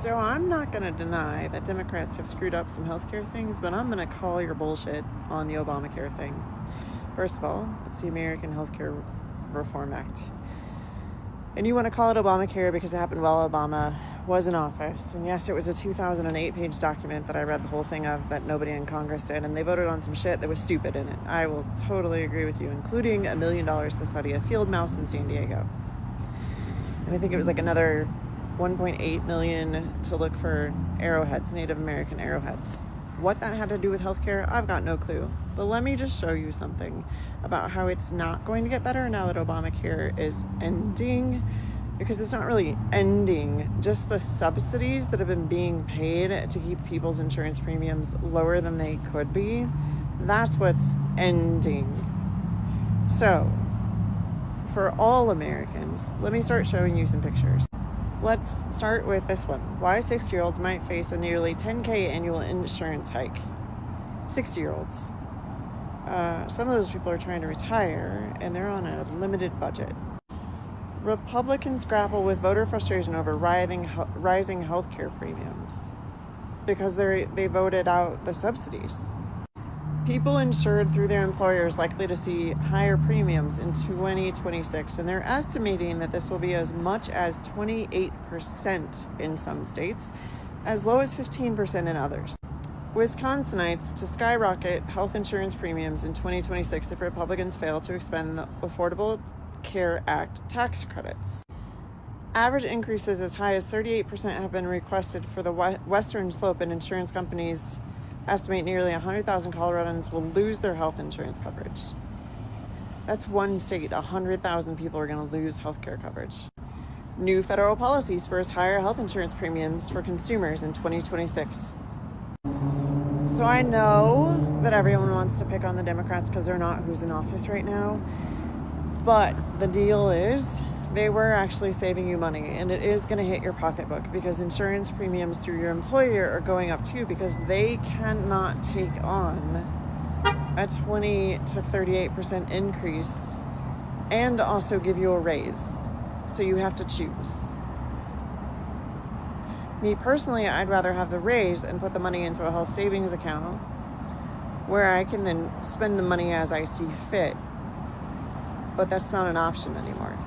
So I'm not going to deny that Democrats have screwed up some healthcare things, but I'm going to call your bullshit on the Obamacare thing. First of all, it's the American Healthcare Reform Act. And you want to call it Obamacare because it happened while Obama was in office. And yes, it was a 2008 page document that I read the whole thing of that nobody in Congress did. And they voted on some shit that was stupid in it. I will totally agree with you, including $1 million to study a field mouse in San Diego. And I think it was like another 1.8 million to look for arrowheads, Native American arrowheads. What that had to do with healthcare, I've got no clue. But let me just show you something about how it's not going to get better now that Obamacare is ending. Because it's not really ending, just the subsidies that have been being paid to keep people's insurance premiums lower than they could be, that's what's ending. So, for all Americans, let me start showing you some pictures. Let's start with this one. Why 60-year-olds might face a nearly $10,000 annual insurance hike. 60-year-olds. Some of those people are trying to retire, and they're on a limited budget. Republicans grapple with voter frustration over rising healthcare premiums because they voted out the subsidies. People insured through their employers likely to see higher premiums in 2026, and they're estimating that this will be as much as 28% in some states, as low as 15% in others. Wisconsinites to skyrocket health insurance premiums in 2026 if Republicans fail to expend the Affordable Care Act tax credits. Average increases as high as 38% have been requested for the western slope, and insurance companies estimate nearly 100,000 Coloradans will lose their health insurance coverage. That's one state. 100,000 people are going to lose health care coverage. New federal policy spurs higher health insurance premiums for consumers in 2026. So I know that everyone wants to pick on the Democrats because they're not who's in office right now. But the deal is they were actually saving you money, and it is going to hit your pocketbook because insurance premiums through your employer are going up too because they cannot take on a 20 to 38% increase and also give you a raise. So you have to choose. Me personally, I'd rather have the raise and put the money into a health savings account where I can then spend the money as I see fit. But that's not an option anymore.